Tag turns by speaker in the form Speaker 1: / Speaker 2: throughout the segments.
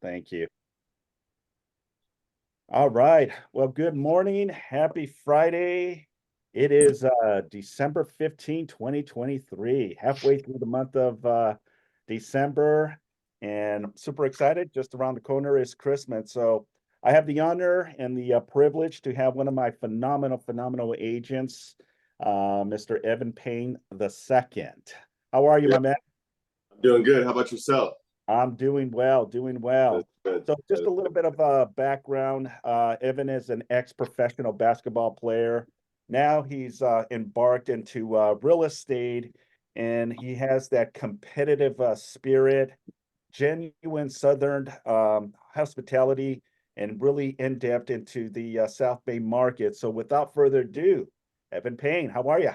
Speaker 1: Thank you. All right. Well, good morning. Happy Friday. It is December 15th, 2023, halfway through the month of December, and I'm super excited. Just around the corner is Christmas. So I have the honor and the privilege to have one of my phenomenal agents, Mr. Evan Payne II. How are you,
Speaker 2: Yeah,
Speaker 1: my man?
Speaker 2: I'm doing good. How about yourself?
Speaker 1: I'm doing well, doing well.
Speaker 2: That's good.
Speaker 1: So
Speaker 2: That
Speaker 1: just
Speaker 2: is
Speaker 1: a little
Speaker 2: good.
Speaker 1: bit of a background. Evan is an ex-professional basketball player. Now he's embarked into real estate, and he has that competitive spirit, genuine Southern hospitality, and really in-depth into the South Bay market. So without further ado, Evan Payne, how are you?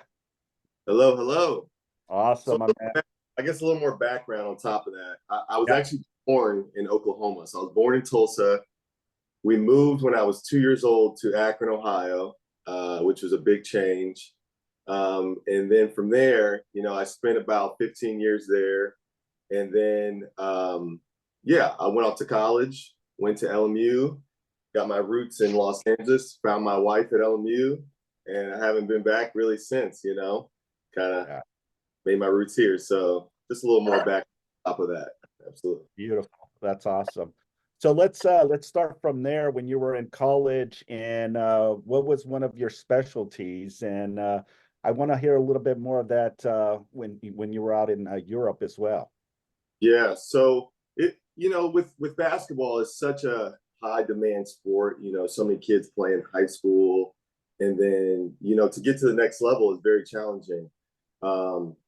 Speaker 2: Hello, hello. So
Speaker 1: Awesome, my man.
Speaker 2: I guess a little more background on top of that. I was
Speaker 1: Yeah.
Speaker 2: actually born in Oklahoma. So I was born in Tulsa. We moved when I was 2 years old to Akron, Ohio, which was a big change. And then from there, I spent about 15 years there. And then, yeah, I went off to college, went to LMU, got my roots in Los Angeles, found my wife at LMU, and I haven't been back really since, kind of
Speaker 1: Yeah.
Speaker 2: made my roots here. So just a little more back on top of that. Absolutely.
Speaker 1: Beautiful. That's awesome. So let's start from there when you were in college and what was one of your specialties? And I want to hear a little bit more of that when you were out in Europe as well.
Speaker 2: Yeah. So with basketball, it's such a high demand sport. So many kids play in high school, and then to get to the next level is very challenging.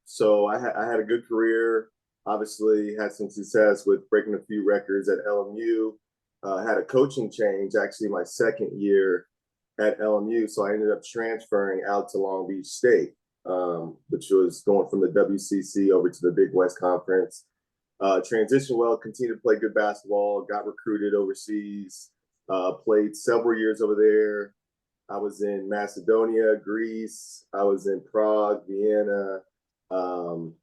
Speaker 2: So I had a good career. Obviously, had some success with breaking a few records at LMU. Had a coaching change actually my second year at LMU, so I ended up transferring out to Long Beach State, which was going from the WCC over to the Big West Conference. Transitioned well, continued to play good basketball, got recruited overseas, played several years over there. I was in Macedonia, Greece. I was in Prague, Vienna.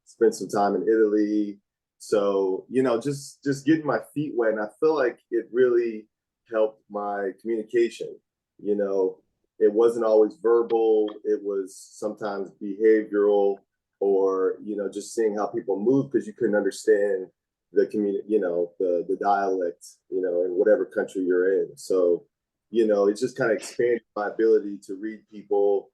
Speaker 2: Spent some time in Italy. So just getting my feet wet, and I feel like it really helped my communication. You know, it wasn't always verbal. It was sometimes behavioral, or just seeing how people move because you couldn't understand the community, the dialect, in whatever country you're in. So it just kind of expanded my ability to read people,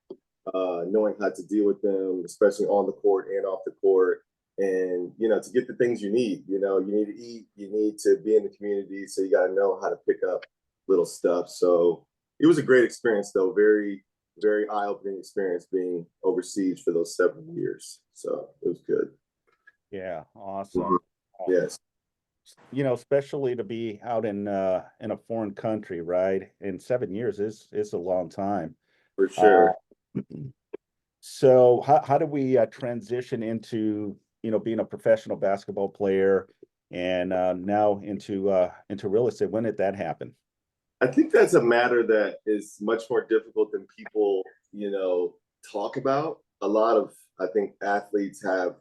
Speaker 2: knowing how to deal with them, especially on the court and off the court. And, to get the things you need, you need to eat, you need to be in the community. So you got to know how to pick up little stuff. So it was a great experience, though. Very, very eye opening experience being overseas for those 7 years. So it was good.
Speaker 1: Yeah,
Speaker 2: Mhm.
Speaker 1: awesome.
Speaker 2: Yes,
Speaker 1: Especially to be out in a foreign country, right? And 7 years is a long time.
Speaker 2: for
Speaker 1: Uh,
Speaker 2: sure.
Speaker 1: So how do we transition into, being a professional basketball player and now into real estate? When did that happen?
Speaker 2: I think that's a matter that is much more difficult than people, talk about. A lot of, I think, athletes have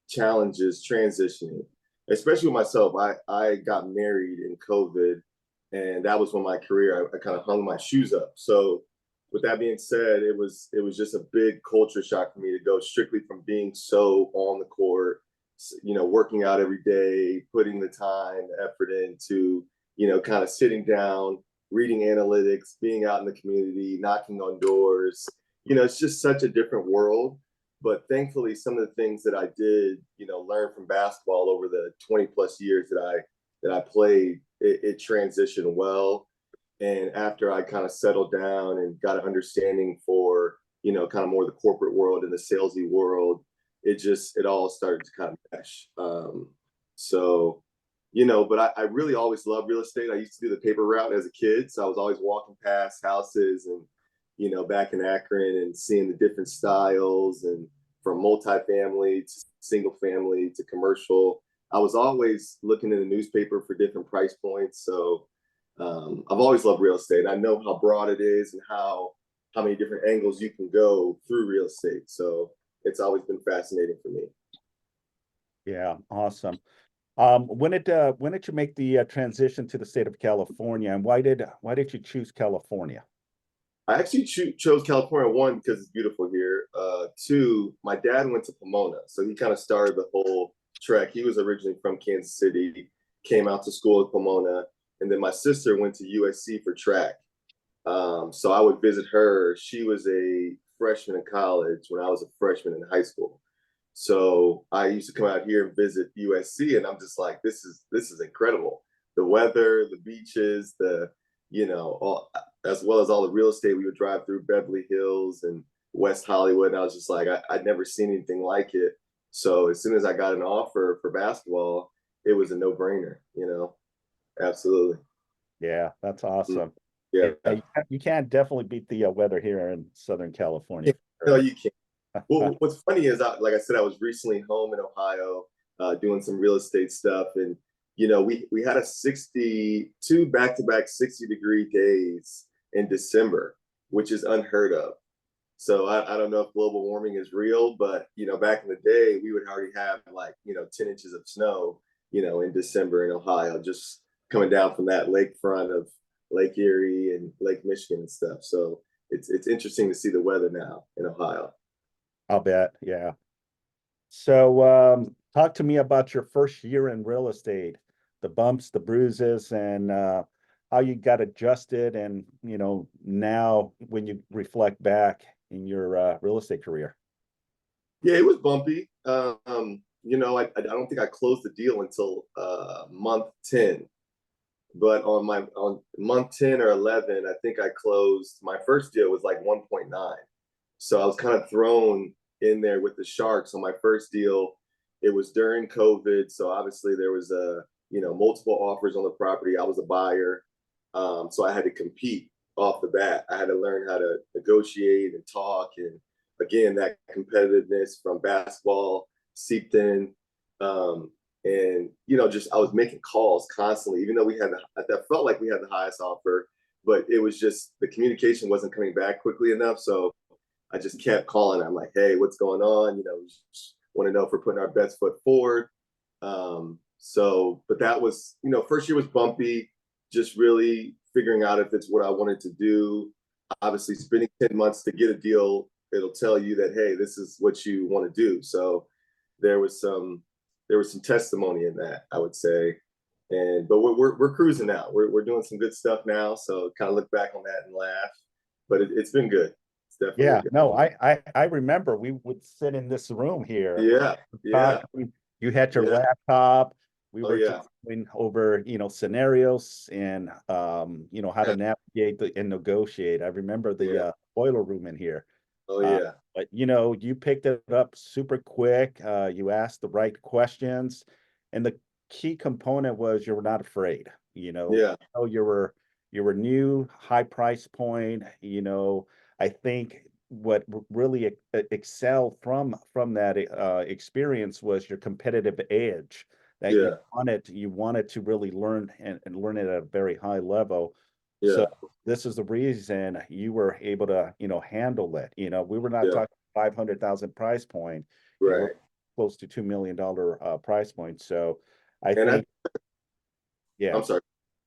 Speaker 2: challenges transitioning, especially with myself. I got married in COVID, and that was when my career, I kind of hung my shoes up. So, with that being said, it was just a big culture shock for me to go strictly from being so on the court, working out every day, putting the time, the effort into, kind of sitting down, reading analytics, being out in the community, knocking on doors. It's just such a different world. But thankfully, some of the things that I did, learn from basketball over the 20 plus years that I played, it transitioned well. And after I kind of settled down and got an understanding for, kind of more the corporate world and the salesy world, it all started to kind of mesh. So but I really always loved real estate. I used to do the paper route as a kid. So I was always walking past houses and, back in Akron and seeing the different styles and from multifamily to single family to commercial. I was always looking in the newspaper for different price points. So I've always loved real estate. I know how broad it is and how many different angles you can go through real estate. So it's always been fascinating for me.
Speaker 1: Yeah, awesome. When did you make the transition to the state of California, and why did you choose California?
Speaker 2: I actually chose California, one, because it's beautiful here. Two, my dad went to Pomona, so he kind of started the whole trek. He was originally from Kansas City, came out to school at Pomona, and then my sister went to USC for track. So I would visit her. She was a freshman in college when I was a freshman in high school. So I used to come out here and visit USC, and I'm just like, this is incredible. The weather, the beaches, all, as well as all the real estate. We would drive through Beverly Hills and West Hollywood, and I was just like, I'd never seen anything like it. So as soon as I got an offer for basketball, it was a no-brainer. Absolutely.
Speaker 1: Yeah, that's awesome. Yeah,
Speaker 2: Yeah.
Speaker 1: you can't definitely beat the weather here in Southern California.
Speaker 2: No,
Speaker 1: For
Speaker 2: you can't. Well, what's funny is, like I said, I was recently home in Ohio, doing some real estate stuff, and we had a 62 back-to-back 60-degree days in December, which is unheard of. So I don't know if global warming is real, but back in the day, we would already have like 10 inches of snow, in December in Ohio, just coming down from that lakefront of Lake Erie and Lake Michigan and stuff. So it's interesting to see the weather now in Ohio.
Speaker 1: I'll bet. Yeah. So, talk to me about your first year in real estate, the bumps, the bruises, and how you got adjusted, and now when you reflect back in your real estate career.
Speaker 2: Yeah, it was bumpy. I don't think I closed the deal until month 10. But on month 10 or 11, I think I closed. My first deal was like 1.9. So I was kind of thrown in there with the sharks on my first deal. It was during COVID, so obviously there was multiple offers on the property. I was a buyer, so I had to compete off the bat. I had to learn how to negotiate and talk, and again, that competitiveness from basketball seeped in. And just I was making calls constantly, even though that felt like we had the highest offer, but it was just the communication wasn't coming back quickly enough. So I just kept calling. I'm like, hey, what's going on? Just want to know if we're putting our best foot forward. But that was, first year was bumpy, just really figuring out if it's what I wanted to do. Obviously, spending 10 months to get a deal, it'll tell you that, hey, this is what you want to do. So there was some testimony in that, I would say. But we're cruising now. We're doing some good stuff now. So kind of look back on that and laugh. But it's been good. It's definitely
Speaker 1: Yeah,
Speaker 2: good.
Speaker 1: no, I remember we would sit in this room here,
Speaker 2: Yeah, yeah,
Speaker 1: talking. You had your
Speaker 2: yeah.
Speaker 1: laptop. We
Speaker 2: Oh
Speaker 1: were
Speaker 2: yeah,
Speaker 1: just going over, scenarios and how to
Speaker 2: yeah,
Speaker 1: navigate and negotiate. I remember the
Speaker 2: yeah.
Speaker 1: boiler room in here.
Speaker 2: Oh
Speaker 1: Uh,
Speaker 2: yeah,
Speaker 1: but you picked it up super quick. You asked the right questions, and the key component was you were not afraid.
Speaker 2: yeah,
Speaker 1: You were new, high price point. I think what really excelled from that experience was your competitive edge that you
Speaker 2: yeah,
Speaker 1: wanted to really learn and learn it at a very high level. So
Speaker 2: yeah,
Speaker 1: this is the reason you were able to handle it. We were not
Speaker 2: yeah.
Speaker 1: talking 500,000 price point. We're
Speaker 2: Right.
Speaker 1: close to $2 million price point. So I
Speaker 2: And
Speaker 1: think, yeah.
Speaker 2: I'm sorry.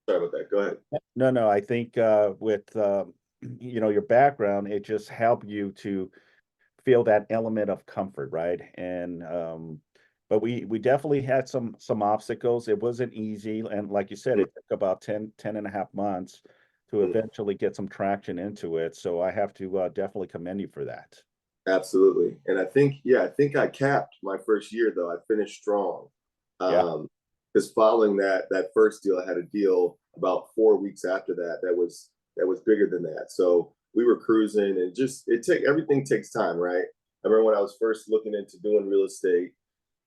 Speaker 2: Sorry about that. Go ahead.
Speaker 1: No, I think with your background, it just helped you to feel that element of comfort, right? And but we definitely had some obstacles. It wasn't easy, and like you said,
Speaker 2: Mm,
Speaker 1: it took about 10 and a half months to
Speaker 2: mm.
Speaker 1: eventually get some traction into it. So I have to definitely commend you for that.
Speaker 2: Absolutely. And I think I capped my first year though. I finished strong.
Speaker 1: Yeah,
Speaker 2: Um, because following that first deal, I had a deal about 4 weeks after that was bigger than that. So we were cruising, and just everything takes time, right? I remember when I was first looking into doing real estate,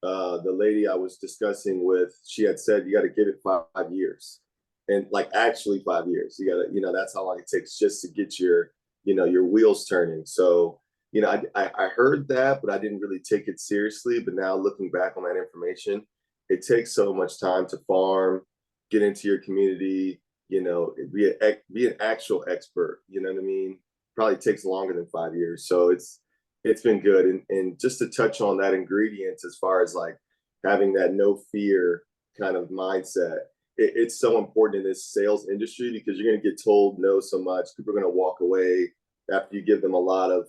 Speaker 2: the lady I was discussing with, she had said you got to give it 5 years, and like actually 5 years. You got to, that's how long it takes just to get your wheels turning. So I heard that, but I didn't really take it seriously. But now looking back on that information, it takes so much time to farm, get into your community, be an actual expert. You know what I mean? Probably takes longer than 5 years. So it's been good. And just to touch on that ingredient as far as like having that no fear kind of mindset. It's so important in this sales industry because you're going to get told no so much. People are going to walk away after you give them a lot of,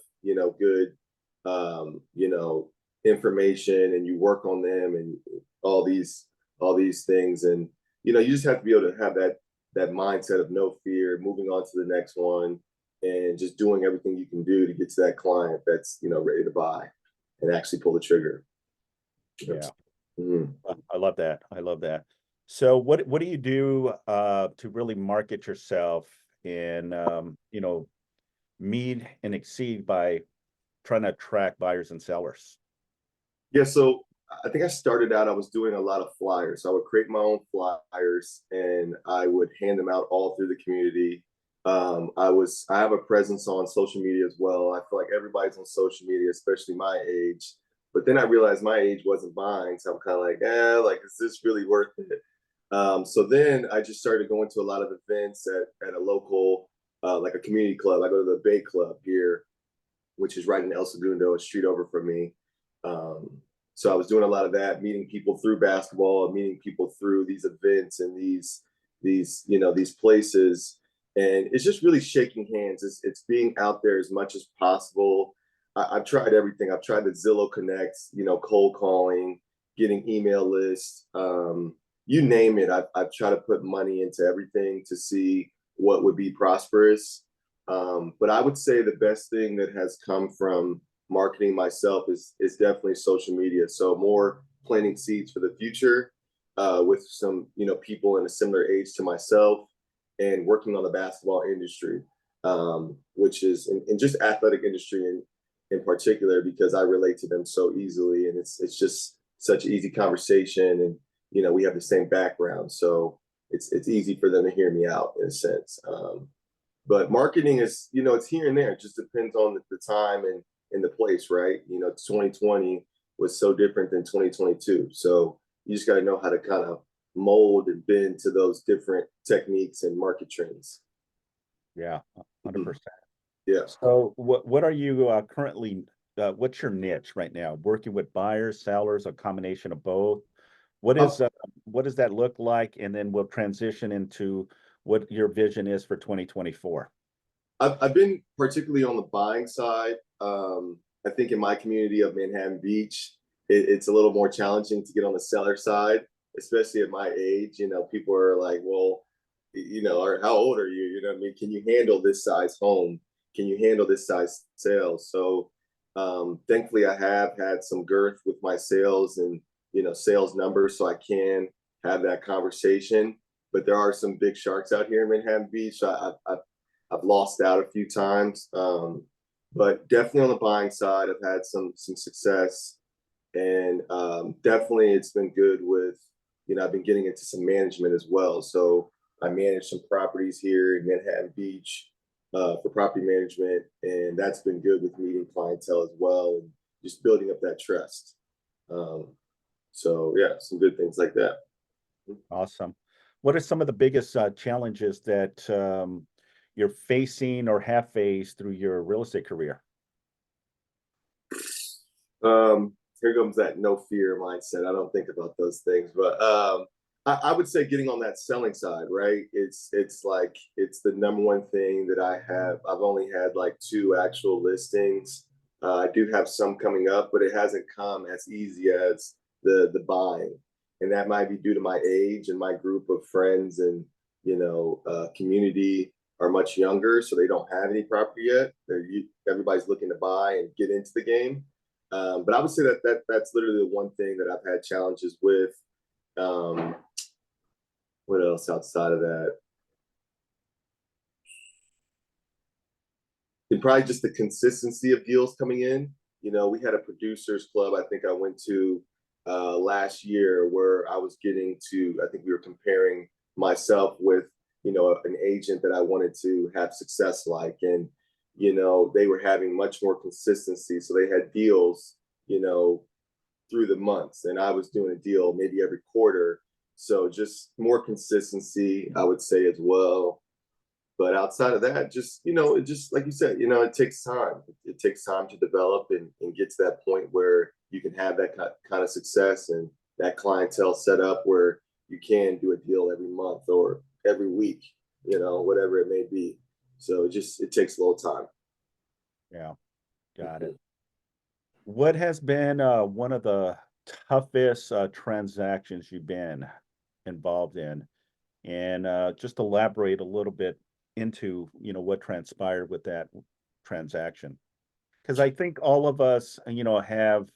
Speaker 2: good, information, and you work on them and all these things. And, you just have to be able to have that mindset of no fear, moving on to the next one, and just doing everything you can do to get to that client that's, ready to buy and actually pull the trigger.
Speaker 1: Yeah.
Speaker 2: Mhm.
Speaker 1: I love that. I love that. So what do you do to really market yourself and meet and exceed by trying to attract buyers and sellers?
Speaker 2: Yeah, so I think I started out, I was doing a lot of flyers. So I would create my own flyers and I would hand them out all through the community. I have a presence on social media as well. I feel like everybody's on social media, especially my age. But then I realized my age wasn't buying. So I'm kind of like, like, is this really worth it? So then I just started going to a lot of events at a local, like a community club. I go to the Bay Club here, which is right in El Segundo, a street over from me. Um, so I was doing a lot of that, meeting people through basketball, meeting people through these events and these places, and it's just really shaking hands. It's being out there as much as possible. I've tried everything. I've tried the Zillow Connects, cold calling, getting email lists, you name it. I've tried to put money into everything to see what would be prosperous. But I would say the best thing that has come from marketing myself is definitely social media. So more planting seeds for the future with some people in a similar age to myself, and working on the basketball industry, which is in just athletic industry in particular, because I relate to them so easily, and it's just such easy conversation, and we have the same background, so it's easy for them to hear me out in a sense. But marketing is, it's here and there. It just depends on the time and in the place, right? 2020 was so different than 2022. So you just got to know how to kind of mold and bend to those different techniques and market trends.
Speaker 1: Yeah,
Speaker 2: Mhm.
Speaker 1: 100%.
Speaker 2: Yeah.
Speaker 1: So what are you currently, what's your niche right now? Working with buyers, sellers, a combination of both?
Speaker 2: Um,
Speaker 1: What does that look like? And then we'll transition into what your vision is for 2024.
Speaker 2: I've been particularly on the buying side. I think in my community of Manhattan Beach, it's a little more challenging to get on the seller side, especially at my age. People are like, well, or how old are you? You know what I mean? Can you handle this size home? Can you handle this size sales? So thankfully, I have had some girth with my sales and, sales numbers, so I can have that conversation. But there are some big sharks out here in Manhattan Beach. I've lost out a few times, but definitely on the buying side, I've had some success, and definitely it's been good with, I've been getting into some management as well. So I manage some properties here in Manhattan Beach for property management, and that's been good with meeting clientele as well, and just building up that trust. Um, so yeah, some good things like that.
Speaker 1: Awesome. What are some of the biggest challenges that you're facing or have faced through your real estate career?
Speaker 2: Here comes that no fear mindset. I don't think about those things, but I would say getting on that selling side, right? It's like it's the number one thing that I have. I've only had like two actual listings. I do have some coming up, but it hasn't come as easy as the buying, and that might be due to my age, and my group of friends and community are much younger, so they don't have any property yet. Everybody's looking to buy and get into the game, but I would say that's literally the one thing that I've had challenges with. Um, what else outside of that? And probably just the consistency of deals coming in. We had a producers club I think I went to last year, where I was getting to, I think we were comparing myself with, an agent that I wanted to have success like. And, they were having much more consistency. So they had deals, through the months, and I was doing a deal maybe every quarter. So just more consistency, I would say, as well. But outside of that, just it just like you said, it takes time. It takes time to develop and get to that point where you can have that kind of success and that clientele set up where you can do a deal every month or every week, whatever it may be. So it takes a little time.
Speaker 1: Yeah, got it. What has been one of the toughest transactions you've been involved in? And just elaborate a little bit into, what transpired with that transaction. Because I think all of us, have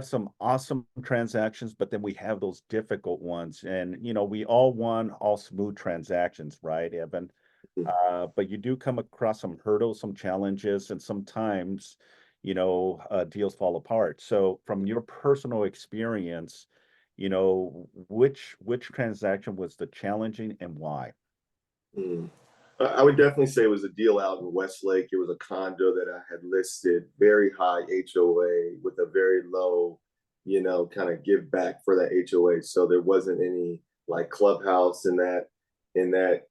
Speaker 1: some awesome transactions, but then we have those difficult ones. And, we all want all smooth transactions, right, Evan? But you do come across some hurdles, some challenges, and sometimes, deals fall apart. So from your personal experience, which transaction was the challenging and why?
Speaker 2: Mm. I would definitely say it was a deal out in Westlake. It was a condo that I had listed, very high HOA with a very low, kind of give back for that HOA. So there wasn't any like clubhouse in that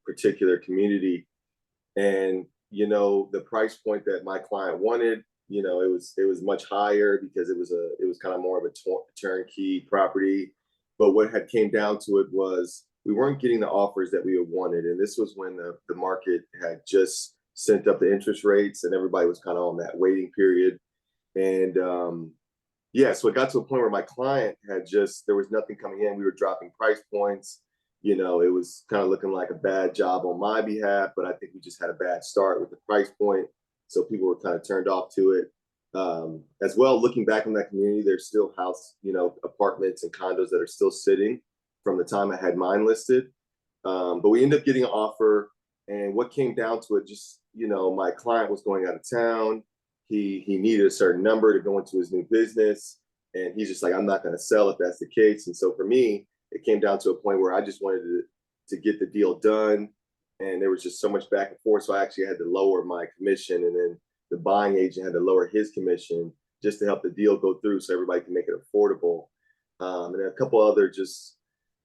Speaker 2: particular community. And the price point that my client wanted, it was much higher because it was kind of more of a turnkey property. But what had came down to it was we weren't getting the offers that we had wanted, and this was when the market had just sent up the interest rates, and everybody was kind of on that waiting period. And yeah, so it got to a point where my client had just there was nothing coming in. We were dropping price points. It was kind of looking like a bad job on my behalf, but I think we just had a bad start with the price point. So people were kind of turned off to it. As well, looking back on that community, there's still apartments and condos that are still sitting from the time I had mine listed. But we ended up getting an offer. And what came down to it, just, my client was going out of town. He needed a certain number to go into his new business. And he's just like, I'm not going to sell if that's the case. And so for me, it came down to a point where I just wanted to get the deal done. And there was just so much back and forth. So I actually had to lower my commission. And then the buying agent had to lower his commission just to help the deal go through so everybody can make it affordable. And a couple other just,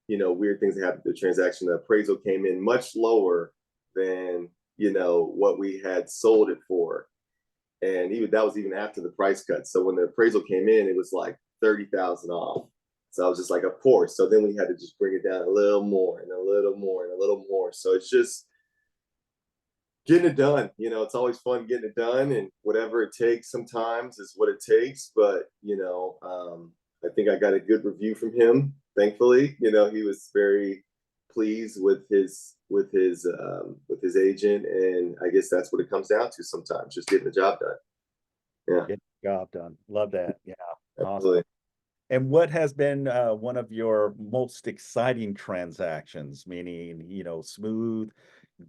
Speaker 2: weird things that happened to the transaction. The appraisal came in much lower than, what we had sold it for. And even that was even after the price cut. So when the appraisal came in, it was like 30,000 off. So I was just like, of course. So then we had to just bring it down a little more and a little more and a little more. So it's just getting it done. It's always fun getting it done, and whatever it takes sometimes is what it takes. But I think I got a good review from him. Thankfully, he was very pleased with his agent, and I guess that's what it comes down to sometimes, just getting the job done. Yeah,
Speaker 1: Get the job done. Love that. Yeah. Awesome.
Speaker 2: absolutely.
Speaker 1: And what has been one of your most exciting transactions, meaning, smooth,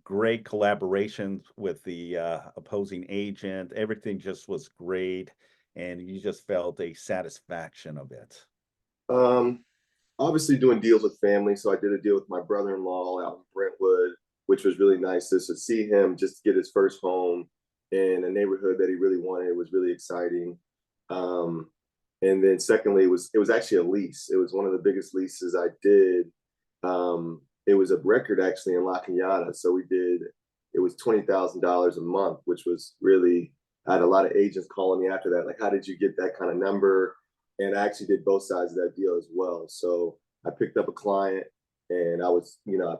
Speaker 1: great collaborations with the opposing agent, everything just was great, and you just felt a satisfaction of it.
Speaker 2: Um, Obviously doing deals with family. So I did a deal with my brother-in-law out in Brentwood, which was really nice to see him just get his first home in a neighborhood that he really wanted. It was really exciting. Um, and then secondly, it was actually a lease. It was one of the biggest leases I did. It was a record actually in La Canyada. So it was $20,000 a month, which was really, I had a lot of agents calling me after that, like, how did you get that kind of number? And I actually did both sides of that deal as well. So I picked up a client, and I was, my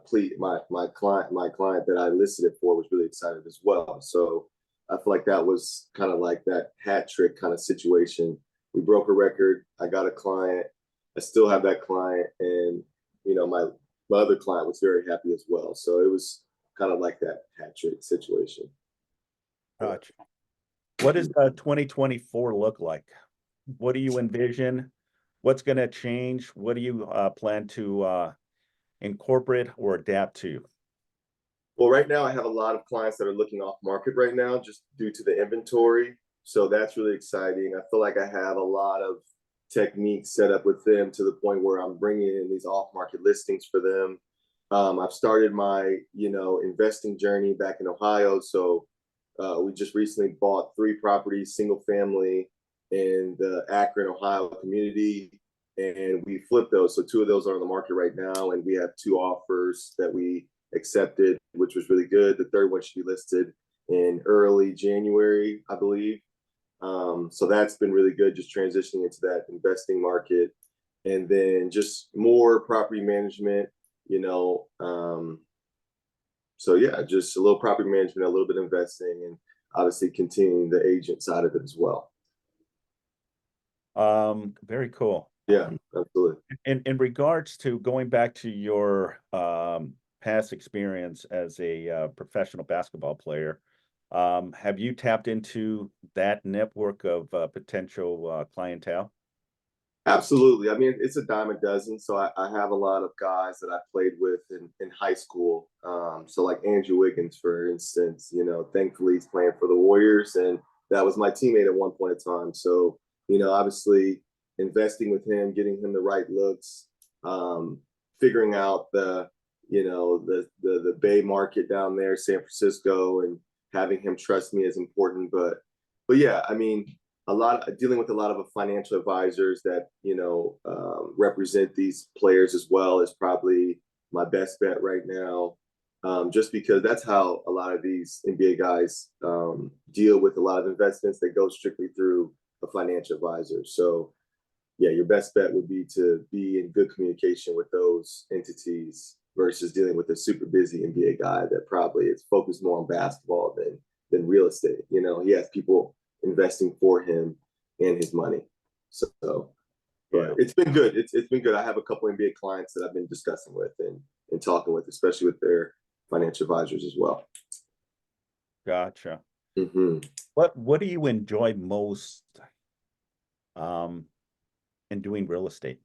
Speaker 2: client that I listed it for was really excited as well. So I feel like that was kind of like that hat trick kind of situation. We broke a record. I got a client. I still have that client, and my other client was very happy as well. So it was kind of like that hat trick situation.
Speaker 1: Gotcha. What does 2024 look like? What do you envision? What's going to change? What do you plan to incorporate or adapt to?
Speaker 2: Well, right now I have a lot of clients that are looking off market right now just due to the inventory. So that's really exciting. I feel like I have a lot of techniques set up with them to the point where I'm bringing in these off market listings for them. I've started my, investing journey back in Ohio. So we just recently bought 3 properties, single family in the Akron, Ohio community, and we flipped those. So 2 of those are on the market right now, and we have 2 offers that we accepted, which was really good. The third one should be listed in early January, I believe. So that's been really good, just transitioning into that investing market. and then just more property management, you know. So yeah, just a little property management, a little bit of investing, and obviously continuing the agent side of it as well.
Speaker 1: Very cool.
Speaker 2: Yeah, absolutely.
Speaker 1: In regards to going back to your past experience as a professional basketball player, have you tapped into that network of potential clientele?
Speaker 2: Absolutely. I mean, it's a dime a dozen. So I have a lot of guys that I played with in high school. So like Andrew Wiggins, for instance, you know, thankfully he's playing for the Warriors, and that was my teammate at one point in time. So, you know, obviously investing with him, getting him the right looks, um, figuring out the Bay market down there, San Francisco, and having him trust me is important. But yeah, I mean, a lot dealing with a lot of financial advisors that represent these players as well is probably my best bet right now, just because that's how a lot of these NBA guys deal with a lot of investments. They go strictly through a financial advisor. So yeah, your best bet would be to be in good communication with those entities versus dealing with a super busy NBA guy that probably is focused more on basketball than real estate. You know, he has people investing for him and his money. So, but
Speaker 1: Yeah,
Speaker 2: it's been good. It's been good. I have a couple NBA clients that I've been discussing with and talking with, especially with their financial advisors as well.
Speaker 1: gotcha.
Speaker 2: Mm-hmm.
Speaker 1: What do you enjoy most um, in doing real estate?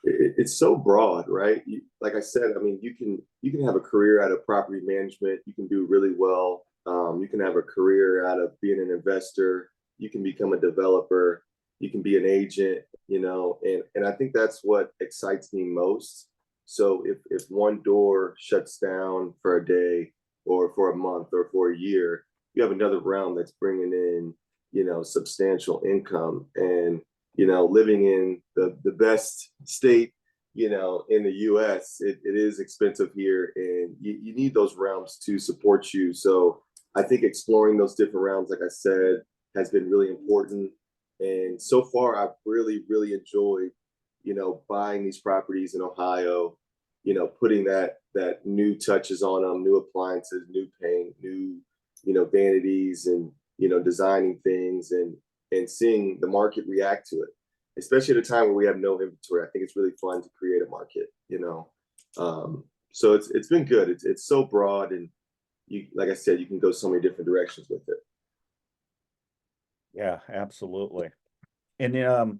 Speaker 2: It's so broad, right? Like I said, I mean, you can have a career out of property management. You can do really well. You can have a career out of being an investor. You can become a developer. You can be an agent. You know, and I think that's what excites me most. So if one door shuts down for a day or for a month or for a year, you have another realm that's bringing in substantial income. And living in the best state, in the US, it is expensive here, and you need those realms to support you. So I think exploring those different realms, like I said, has been really important. And so far, I've really, really enjoyed, buying these properties in Ohio, putting that new touches on them, new appliances, new paint, new, vanities, and, designing things and seeing the market react to it, especially at a time where we have no inventory. I think it's really fun to create a market. So it's been good. It's so broad, and like I said, you can go so many different directions with it.
Speaker 1: Yeah, absolutely. And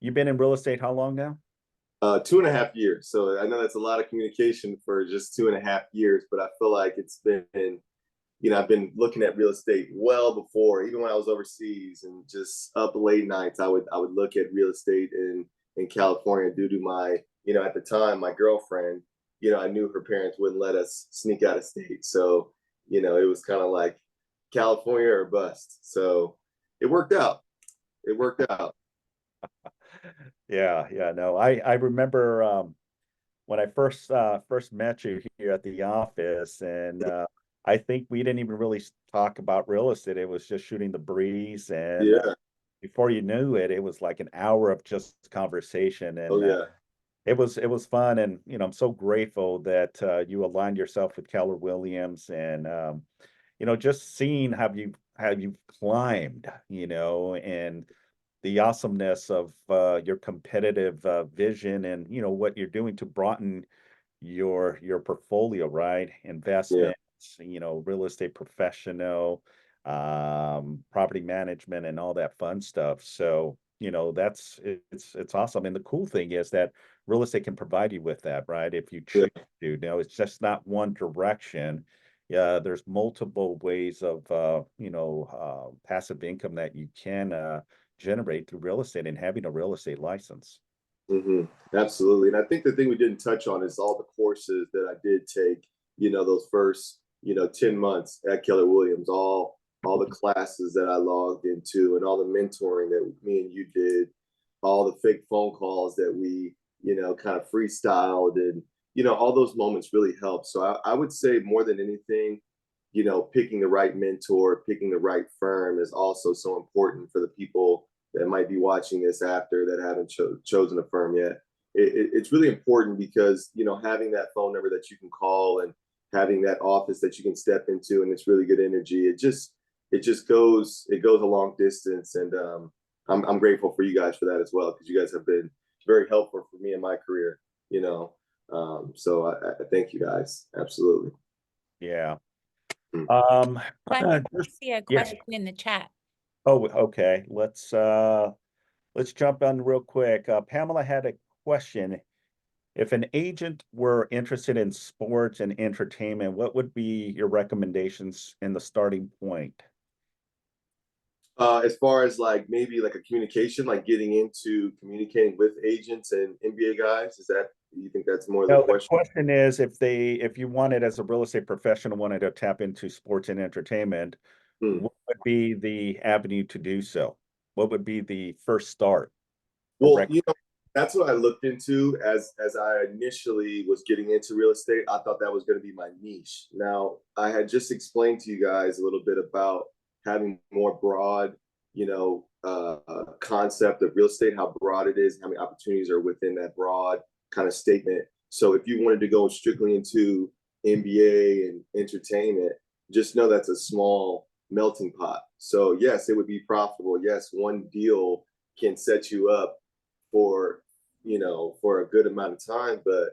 Speaker 1: you've been in real estate how long now?
Speaker 2: 2.5 years. So I know that's a lot of communication for just 2.5 years, but I feel like it's been, I've been looking at real estate well before, even when I was overseas and just up late nights. I would look at real estate in California due to my, at the time, my girlfriend. I knew her parents wouldn't let us sneak out of state, so it was kind of like California or bust. So it worked out. It worked out.
Speaker 1: Yeah, yeah, no. I remember when I first met you here at the office, and I think we didn't even really talk about real estate. It was just shooting the breeze, and
Speaker 2: Yeah.
Speaker 1: before you knew it, it was like an hour of just conversation,
Speaker 2: Oh
Speaker 1: and
Speaker 2: yeah.
Speaker 1: it was fun. And I'm so grateful that you aligned yourself with Keller Williams, and just seeing how you've climbed, and the awesomeness of your competitive vision, and what you're doing to broaden your portfolio, right?
Speaker 2: Yeah.
Speaker 1: Investments, real estate professional, property management, and all that fun stuff. So, it's awesome. And the cool thing is that real estate can provide you with that, right? If you
Speaker 2: Yeah.
Speaker 1: choose to. It's just not one direction. Yeah, there's multiple ways of passive income that you can generate through real estate and having a real estate license.
Speaker 2: Hmm. Absolutely. And I think the thing we didn't touch on is all the courses that I did take, those first, 10 months at Keller Williams, all the classes that I logged into and all the mentoring that me and you did, all the fake phone calls that we, kind of freestyled, and, all those moments really helped. So I would say more than anything, picking the right mentor, picking the right firm is also so important for the people that might be watching this after that haven't chosen a firm yet. It's really important because, you know, having that phone number that you can call and having that office that you can step into, and it's really good energy. It goes a long distance, and I'm grateful for you guys for that as well, because you guys have been very helpful for me in my career. You know, so I thank you guys. Absolutely.
Speaker 1: Yeah.
Speaker 2: Mm.
Speaker 3: I see a
Speaker 1: yeah.
Speaker 3: question in the chat.
Speaker 1: Oh, okay. Let's jump on real quick. Pamela had a question. If an agent were interested in sports and entertainment, what would be your recommendations in the starting point?
Speaker 2: As far as like maybe like a communication, like getting into communicating with agents and NBA guys, is that, you think that's more of the
Speaker 1: No, the
Speaker 2: question?
Speaker 1: question is if you wanted as a real estate professional wanted to tap into sports and entertainment, what would be the avenue to do so? What would be the first start?
Speaker 2: Well, you know, that's what I looked into as I initially was getting into real estate. I thought that was going to be my niche. Now, I had just explained to you guys a little bit about having more broad, you know, concept of real estate, how broad it is, how many opportunities are within that broad kind of statement. So if you wanted to go strictly into NBA and entertainment, just know that's a small melting pot. So yes, it would be profitable. Yes, one deal can set you up for, you know, for a good amount of time, but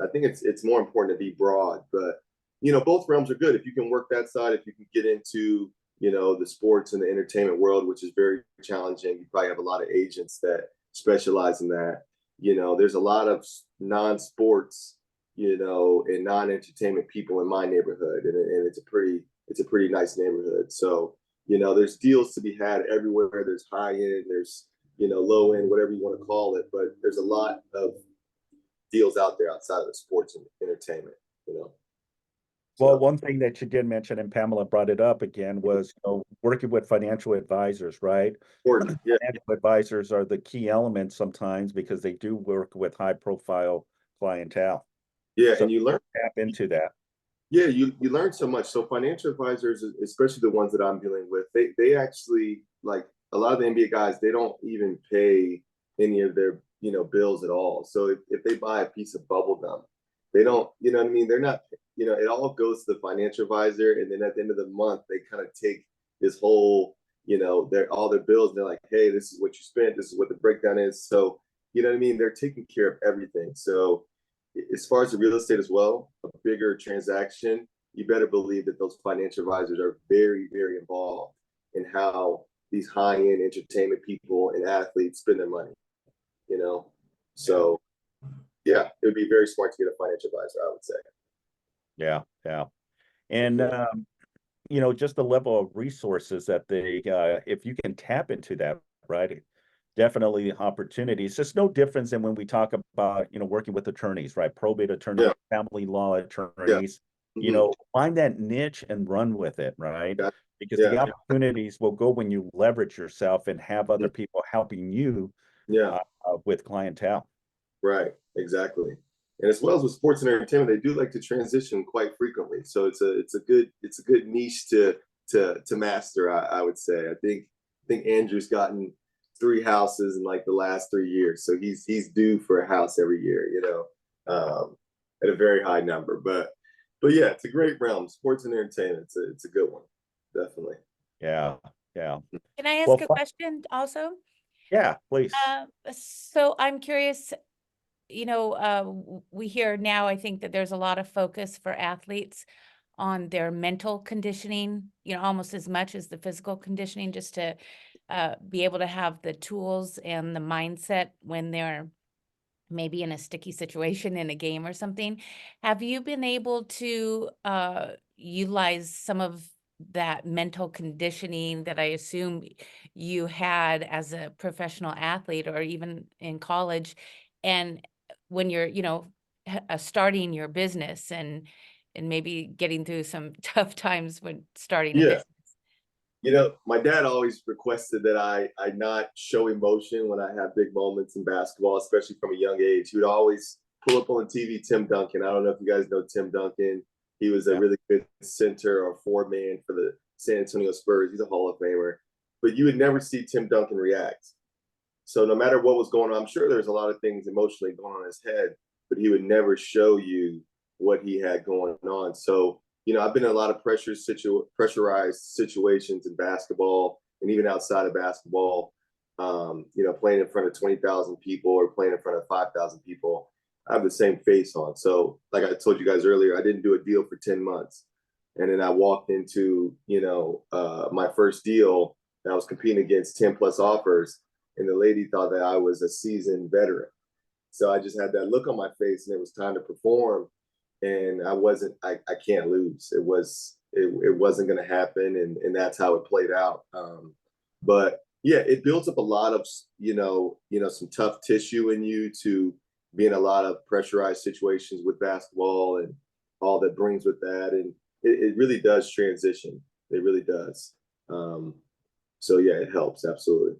Speaker 2: I think it's more important to be broad. But you know, both realms are good if you can work that side. If you can get into, you know, the sports and the entertainment world, which is very challenging, you probably have a lot of agents that specialize in that. You know, there's a lot of non-sports, you know, and non-entertainment people in my neighborhood, and it's a pretty nice neighborhood. So you know, there's deals to be had everywhere. There's high end, there's, you know, low end, whatever you want to call it, but there's a lot of deals out there outside of the sports and entertainment, you know.
Speaker 1: Well, one thing that you did mention, and Pamela brought it up again, was, you know, working with financial advisors, right?
Speaker 2: Important. Yeah.
Speaker 1: Financial advisors are the key elements sometimes because they do work with high profile clientele.
Speaker 2: Yeah.
Speaker 1: So
Speaker 2: And you learn,
Speaker 1: tap into that.
Speaker 2: yeah, you learn so much. So financial advisors, especially the ones that I'm dealing with, they actually, like a lot of the NBA guys, they don't even pay any of their, you know, bills at all. So if they buy a piece of bubble gum, they don't, you know what I mean? They're not, you know, it all goes to the financial advisor, and then at the end of the month, they kind of take this whole, you know, their all their bills, and they're like, hey, this is what you spent, this is what the breakdown is. So, you know what I mean? They're taking care of everything. So as far as the real estate as well, a bigger transaction, you better believe that those financial advisors are very, very involved in how these high-end entertainment people and athletes spend their money, you know? So yeah, it would be very smart to get a financial advisor, I would say.
Speaker 1: Yeah, yeah. And you know, just the level of resources that they if you can tap into that, right? Definitely opportunities. It's no difference than when we talk about, you know, working with attorneys, right? Probate attorneys,
Speaker 2: Yeah.
Speaker 1: family law
Speaker 2: Yeah.
Speaker 1: attorneys, you know, find that niche and run with it, right?
Speaker 2: Yeah.
Speaker 1: Because the
Speaker 2: Yeah.
Speaker 1: opportunities will go when you leverage yourself and have other people helping you
Speaker 2: Yeah.
Speaker 1: with clientele.
Speaker 2: Right. Exactly. And as well as with sports and entertainment, they do like to transition quite frequently. So it's a good niche to master, I would say. I think Andrew's gotten 3 houses in like the last 3 years. So he's due for a house every year, you know, at a very high number. But yeah, it's a great realm. Sports and entertainment. It's a good one. Definitely.
Speaker 1: Yeah, yeah.
Speaker 3: Can I ask
Speaker 1: Well,
Speaker 3: a question also?
Speaker 1: yeah, please.
Speaker 3: So I'm curious, you know, we hear now, I think that there's a lot of focus for athletes on their mental conditioning, you know, almost as much as the physical conditioning, just to be able to have the tools and the mindset when they're maybe in a sticky situation in a game or something. Have you been able to utilize some of that mental conditioning that I assume you had as a professional athlete or even in college? And when you're, you know, starting your business and maybe getting through some tough times when starting a
Speaker 2: Yeah.
Speaker 3: business.
Speaker 2: You know, my dad always requested that I not show emotion when I have big moments in basketball, especially from a young age. He would always pull up on TV Tim Duncan. I don't know if you guys know Tim Duncan. He was a really good center or four man for the San Antonio Spurs. He's a Hall of Famer. but you would never see Tim Duncan react. So no matter what was going on, I'm sure there's a lot of things emotionally going on in his head, but he would never show you what he had going on. So, I've been in a lot of pressurized situations in basketball and even outside of basketball, playing in front of 20,000 people or playing in front of 5,000 people. I have the same face on. So like I told you guys earlier, I didn't do a deal for 10 months. And then I walked into, my first deal and I was competing against 10 plus offers. And the lady thought that I was a seasoned veteran. So I just had that look on my face and it was time to perform. And I can't lose. It wasn't going to happen. And that's how it played out. But yeah, it builds up a lot of, some tough tissue in you to be in a lot of pressurized situations with basketball and all that brings with that. And it really does transition. It really does. So yeah, it helps. Absolutely.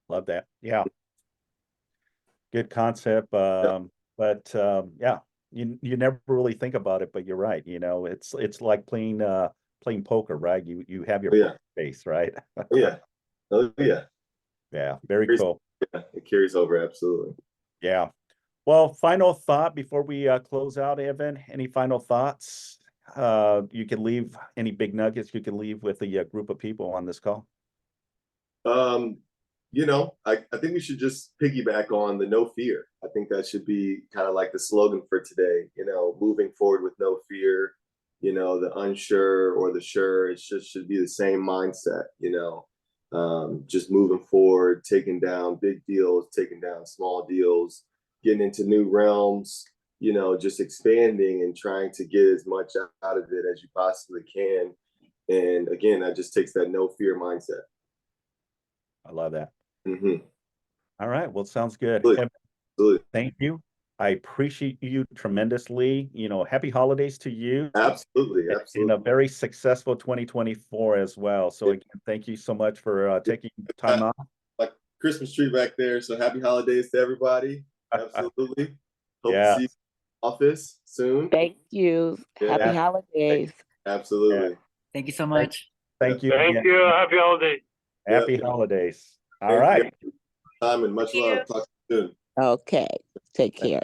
Speaker 1: Love that. Yeah. Good concept. But yeah, you never really think about it, but you're right. It's like playing poker, right? You have your poker face, right?
Speaker 2: Yeah. Oh yeah.
Speaker 1: Yeah. Very cool.
Speaker 2: Yeah, it carries over. Absolutely.
Speaker 1: Yeah. Well, final thought before we close out, Evan. Any final thoughts? You can leave any big nuggets you can leave with the group of people on this call.
Speaker 2: I think we should just piggyback on the no fear. I think that should be kind of like the slogan for today, moving forward with no fear, the unsure or the sure. It should be the same mindset, just moving forward, taking down big deals, taking down small deals, getting into new realms, just expanding and trying to get as much out of it as you possibly can. And again, that just takes that no fear mindset.
Speaker 1: I love that.
Speaker 2: Mm-hmm.
Speaker 1: All right. Well, sounds good.
Speaker 2: Absolutely. Absolutely.
Speaker 1: Thank you. I appreciate you tremendously. Happy holidays to you.
Speaker 2: Absolutely.
Speaker 1: And a very successful 2024 as well. So again, thank you so much for taking time off.
Speaker 2: Like Christmas tree back there. So happy holidays to everybody. Absolutely. Hope to see you in the office soon.
Speaker 4: Thank you. Happy holidays.
Speaker 2: Absolutely.
Speaker 5: Yeah. Thank you so much.
Speaker 1: Thank you.
Speaker 6: Thank you. Happy holidays.
Speaker 1: Happy holidays. All right.
Speaker 2: Time and much love. Talk to you soon.
Speaker 4: Okay. Take care.